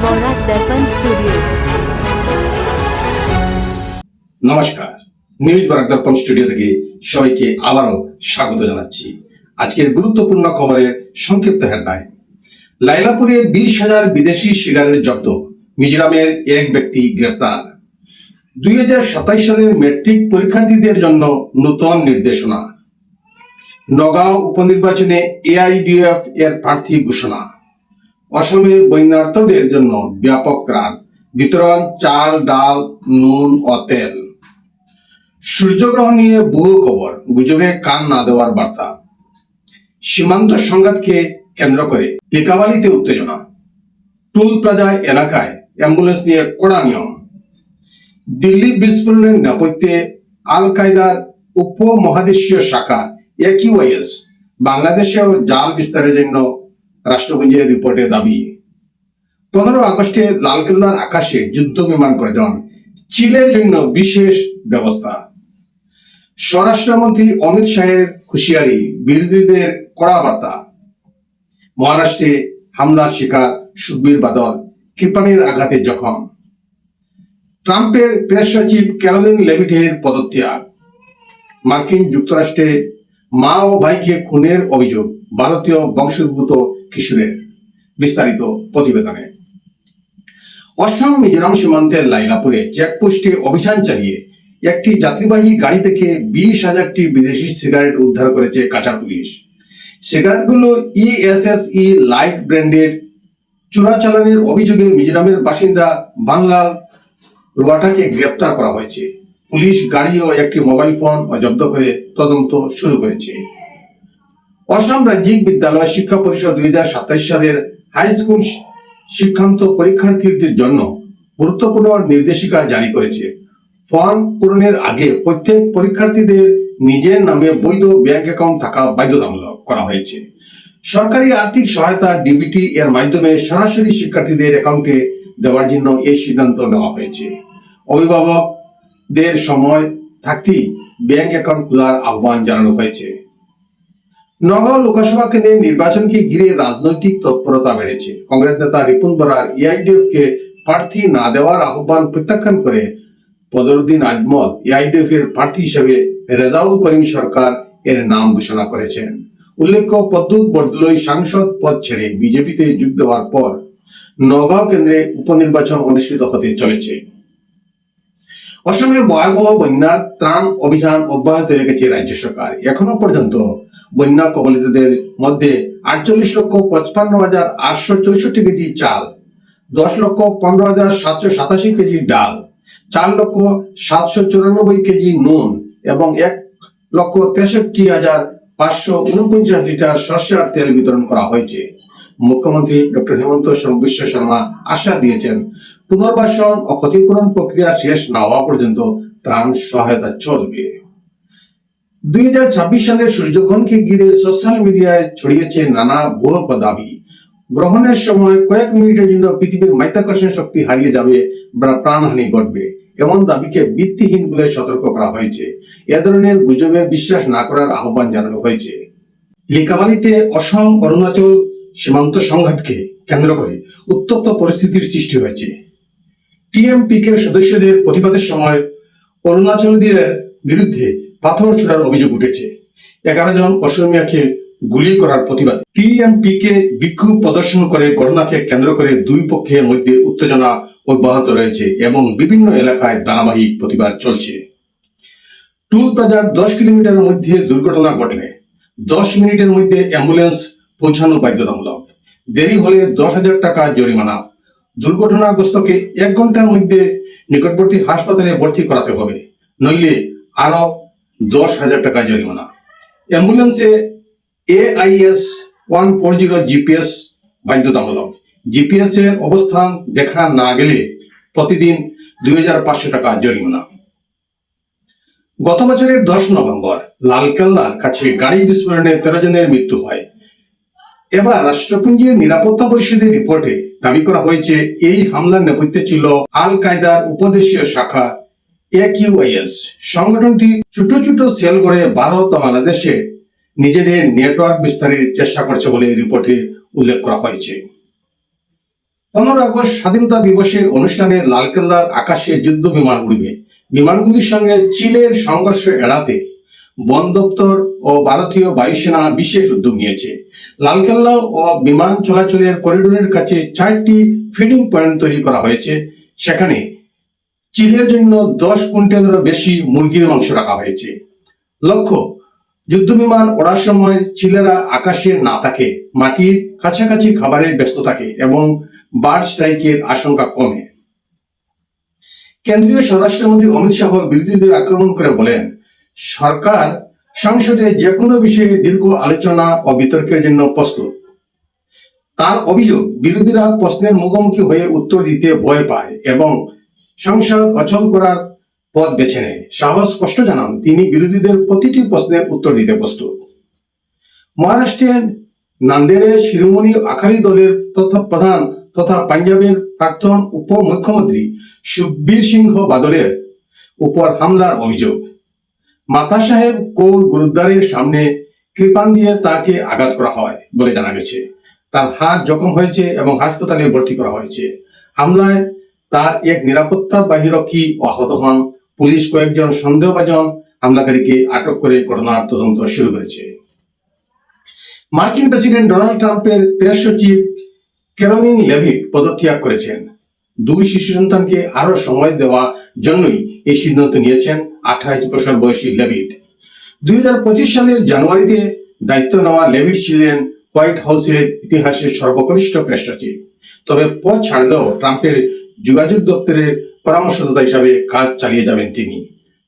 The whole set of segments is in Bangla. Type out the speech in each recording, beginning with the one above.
বরাক দর্পণ স্টুডিও। নমস্কার, নিউজ বরাক দর্পণ স্টুডিও থেকে সবাইকে আবারও স্বাগত জানাচ্ছি। আজকের গুরুত্বপূর্ণ খবরের সংক্ষিপ্ত হেডলাইন। লাইলাপুরে 20,000 বিদেশি সিগারেট জব্দ, মিজোরামের এক ব্যক্তি গ্রেপ্তার। 2027 সালের ম্যাট্রিক পরীক্ষার্থীদের জন্য নতুন নির্দেশনা। নগাঁও উপনির্বাচনে এআইডিএফ এর প্রার্থী ঘোষণা। অসমে বন্যার্তদের জন্য ব্যাপক ত্রাণ বিতরণ, চাল, ডাল, নুন ও তেল। সূর্যগ্রহণ নিয়ে ভুয়ো খবর, গুজবে কান না দেওয়ার বার্তা। সীমান্ত সংঘাতকে কেন্দ্র করে লিকাবালিতে উত্তেজনা। টুল প্লাজা এলাকায় অ্যাম্বুলেন্স নিয়ে কড়া নিয়ম। দিল্লি বিস্ফোরণের নেপথ্যে আল কায়দার উপমহাদেশীয় শাখা AQIS বাংলাদেশেও জাল বিস্তারের জন্য রাষ্ট্রপুঞ্জের রিপোর্টে দাবি। 15 আগস্টে লালকেল্লার আকাশে যুদ্ধ বিমান গর্জন, চিলের জন্য বিশেষ ব্যবস্থা। স্বরাষ্ট্রমন্ত্রী অমিত শাহের হুঁশিয়ারি, বিরোধীদের কড়া বার্তা। মহারাষ্ট্রে হামলার শিকার সুখবীর বাদল, কৃপাণের আঘাতে জখম। ট্রাম্পের প্রেস সচিব ক্যারোলিন লেভিটের পদত্যাগ। মার্কিন যুক্তরাষ্ট্রে মা ও ভাইকে খুনের অভিযোগ ভারতীয় বংশোদ্ভূত কিশোরের। বিস্তারিত প্রতিবেদনে। অসম মিজোরাম সীমান্তের লাইলাপুরে চেকপোস্টে অভিযান চালিয়ে একটি যাত্রীবাহী গাড়ি থেকে 20,000টি বিদেশি সিগারেট উদ্ধার করেছে কাছাড় পুলিশ। সিগারেটগুলো ESSE লাইট ব্র্যান্ডের। চোরাচালানের অভিযোগে মিজোরামের বাসিন্দা বাংলাল রুয়াটাকে গ্রেপ্তার করা হয়েছে। পুলিশ গাড়ি ও একটি মোবাইল ফোন জব্দ করে তদন্ত শুরু করেছে। অসম রাজ্যিক বিদ্যালয় শিক্ষা পরিষদ 2027 সালের হাই স্কুল শিক্ষান্ত পরীক্ষার্থীদের জন্য গুরুত্বপূর্ণ নির্দেশিকা জারি করেছে। ফর্ম পূরণের আগে প্রত্যেক পরীক্ষার্থীদের নিজের নামে বৈধ ব্যাংক অ্যাকাউন্ট থাকা বাধ্যতামূলক করা হয়েছে। সরকারি আর্থিক সহায়তা DBT এর মাধ্যমে সরাসরি শিক্ষার্থীদের অ্যাকাউন্টে দেওয়ার জন্য এই সিদ্ধান্ত নেওয়া হয়েছে। অভিভাবকদের সময় থাকতেই ব্যাংক অ্যাকাউন্ট খোলার আহ্বান জানানো হয়েছে। নগাঁও লোকসভা কেন্দ্রের নির্বাচনকে ঘিরে রাজনৈতিক তৎপরতা বেড়েছে। কংগ্রেস নেতা রিপুন বরার EIDF কে প্রার্থী না দেওয়ার আহ্বান প্রত্যাখ্যান করে বদরুদ্দিন আজমল EIDF এর প্রার্থী হিসেবে রেজাউল করিম সরকার এর নাম ঘোষণা করেছেন। উল্লেখ্য, প্রদ্যুৎ বরদলৈ সাংসদ পদ ছেড়ে বিজেপিতে যোগ দেওয়ার পর নগাঁও কেন্দ্রে উপনির্বাচন অনুষ্ঠিত হতে চলেছে। অসমে ভয়াবহ বন্যার ত্রাণ অভিযান অব্যাহত রেখেছে রাজ্য সরকার। এখনো পর্যন্ত বন্যা কবলিতদের মধ্যে 48,55,864 কেজি চাল, 10,15,787 কেজি ডাল, 4,794 কেজি নুন এবং 1,63,549 লিটার সরষের তেল বিতরণ করা হয়েছে। মুখ্যমন্ত্রী ডক্টর হেমন্ত বিশ্ব শর্মা আশ্বাস দিয়েছেন, পুনর্বাসন ও ক্ষতিপূরণ প্রক্রিয়া শেষ না হওয়া পর্যন্ত ত্রাণ সহায়তা চলবে। 2026 সালের সূর্যগ্রহণকে ঘিরে সোশ্যাল মিডিয়ায় ছড়িয়েছে নানা ভুয়ো দাবি। গ্রহণের সময় কয়েক মিনিটের জন্য পৃথিবীর মাধ্যাকর্ষণ শক্তি হারিয়ে যাবে বা প্রাণহানি ঘটবে, এমন দাবিকে ভিত্তিহীন বলে সতর্ক করা হয়েছে। এ ধরনের গুজবে বিশ্বাস না করার আহ্বান জানানো হয়েছে। লিকাবালিতে অসম অরুণাচল সীমান্ত সংঘাতকে কেন্দ্র করে উত্তপ্ত পরিস্থিতির সৃষ্টি হয়েছে। TMPK সদস্যদের প্রতিবাদের সময় অরুণাচলীদের বিরুদ্ধে পাথর ছোড়ার অভিযোগ উঠেছে। 11 জন অসমীয়াকে গুলি করার প্রতিবাদে TMPK বিক্ষোভ প্রদর্শন করে ঘটনাকে কেন্দ্র করে দুই পক্ষের মধ্যে উত্তেজনা অব্যাহত রয়েছে এবং বিভিন্ন এলাকায় ধারাবাহিক প্রতিবাদ চলছে। টুল প্লাজার 10 কিলোমিটারের মধ্যে দুর্ঘটনা ঘটলে 10 মিনিটের মধ্যে অ্যাম্বুলেন্স পৌঁছানো বাধ্যতামূলক। দেরি হলে 10,000 টাকা জরিমানা। দুর্ঘটনাগ্রস্তকে 1 ঘন্টার মধ্যে নিকটবর্তী হাসপাতালে ভর্তি করাতে হবে, নইলে আরো 10,000 টাকা জরিমানা। অ্যাম্বুলেন্সে AIS 140 GPS বাধ্যতামূলক। GPS এর অবস্থান দেখা না গেলে প্রতিদিন 2,500 টাকা জরিমানা। গত বছরের 10 নভেম্বর লালকেল্লার কাছে গাড়ি বিস্ফোরণে 13 জনের মৃত্যু হয়। এবার রাষ্ট্রপুঞ্জের নিরাপত্তা পরিষদের রিপোর্টে দাবি করা হয়েছে এই হামলার নেপথ্যে ছিল আল কায়দার উপদেশীয় শাখা AQIS। সংগঠনটি ছোট ছোট সেল করে ভারত ও বাংলাদেশে নিজেদের নেটওয়ার্ক বিস্তারের চেষ্টা করছে বলে রিপোর্টে উল্লেখ করা হয়েছে। 15 আগস্ট স্বাধীনতা দিবসের অনুষ্ঠানে লালকেল্লার আকাশে যুদ্ধ বিমান উড়বে। বিমানগুলির সঙ্গে চিলের সংঘর্ষ এড়াতে বন দপ্তর ও ভারতীয় বায়ুসেনা বিশেষ উদ্যোগ নিয়েছে। লালকেল্লা ও বিমান চলাচলের করিডোরের কাছে 4টি ফিডিং পয়েন্ট তৈরি করা হয়েছে। সেখানে চিলের জন্য 10 কুইন্টালেরও বেশি মুরগির মাংস রাখা হয়েছে। লক্ষ্য, যুদ্ধ বিমান ওড়ার সময় চিলেরা আকাশে না থাকে, মাটির কাছাকাছি খাবারে ব্যস্ত থাকে এবং বার্ড স্ট্রাইকের আশঙ্কা কমে। কেন্দ্রীয় স্বরাষ্ট্রমন্ত্রী অমিত শাহ বিরোধীদের আক্রমণ করে বলেন, সরকার সংসদে যে কোনো বিষয়ে দীর্ঘ আলোচনা ও বিতর্কের জন্য প্রস্তুত। তার অভিযোগ, বিরোধীরা প্রশ্নের মুখোমুখি হয়ে উত্তর দিতে ভয় পায় এবং সংসদ অচল করার পথ বেছে নেয়। শাহ স্পষ্ট জানান, তিনি বিরোধীদের প্রতিটি প্রশ্নের উত্তর দিতে প্রস্তুত। মহারাষ্ট্রের নান্দেড়ে শিরোমণি আকালি দলের প্রধান তথা পাঞ্জাবের প্রাক্তন উপমুখ্যমন্ত্রী সুখবীর সিংহ বাদলের উপর হামলার অভিযোগ। মাতা সাহেব কৌর গুরুদ্বারের সামনে কৃপান দিয়ে তাকে আঘাত করা হয় বলে জানা গেছে। তার হাত জখম হয়েছে এবং হাসপাতালে ভর্তি করা হয়েছে। হামলায় তার এক নিরাপত্তা বাহিরক্ষী আহত হন। পুলিশ কয়েকজন সন্দেহভাজন হামলাকারীকে আটক করে ঘটনার তদন্ত শুরু করেছে। মার্কিন প্রেসিডেন্ট ডোনাল্ড ট্রাম্পের প্রেস সচিব ক্যারোলিন লেভিট পদত্যাগ করেছেন। 2 শিশু সন্তানকে আরো সময় দেওয়া জন্যই এই সিদ্ধান্ত নিয়েছেন 28 বছর বয়সী লেভিট। 2025 সালের জানুয়ারিতে দায়িত্ব নেওয়া লেভিট ছিলেন হোয়াইট হাউসের ইতিহাসের সর্বকনিষ্ঠ প্রেস সচিব। তবে পদ ছাড়লেও ট্রাম্পের যোগাযোগ দপ্তরের পরামর্শদাতা হিসাবে কাজ চালিয়ে যাবেন তিনি।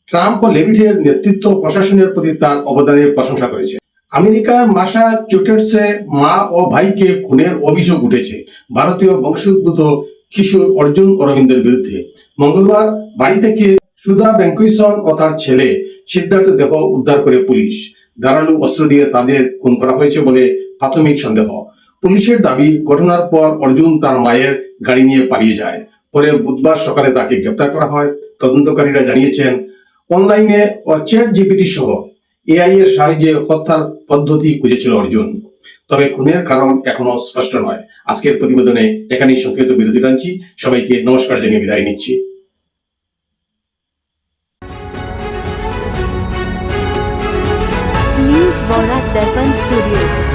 ট্রাম্প ও লেভিটের নেতৃত্ব প্রশাসনের প্রতি তার অবদানের প্রশংসা করেছে। আমেরিকার ম্যাসাচুসেটসে মা ও ভাইকে খুনের অভিযোগ উঠেছে ভারতীয় বংশোদ্ভূত কিশোর অর্জুন অরবিন্দের বিরুদ্ধে। মঙ্গলবার বাড়ি থেকে সুধা ভেঙ্কটেশন ও তার ছেলে সিদ্ধার্থ দেহ উদ্ধার করে পুলিশ। ধারালো অস্ত্র দিয়ে তাদের খুন করা হয়েছে বলে প্রাথমিক সন্দেহ। পুলিশের দাবি, ঘটনার পর অর্জুন তার মায়ের গাড়ি নিয়ে পালিয়ে যায়। পরে বুধবার সকালে তাকে গ্রেপ্তার করা হয়। তদন্তকারীরা জানিয়েছেন, অনলাইনে ও চ্যাট জিপিটি সহ এআই এর সাহায্যে হত্যার পদ্ধতি খুঁজেছিল অর্জুন। তবে খুনের কারণ এখনো স্পষ্ট নয়। আজকের প্রতিবেদনে এখানেই সংক্ষিপ্ত বিরতি টানছি। সবাইকে নমস্কার জানিয়ে বিদায় নিচ্ছি। নিউজ বরাক দর্পণ স্টুডিও।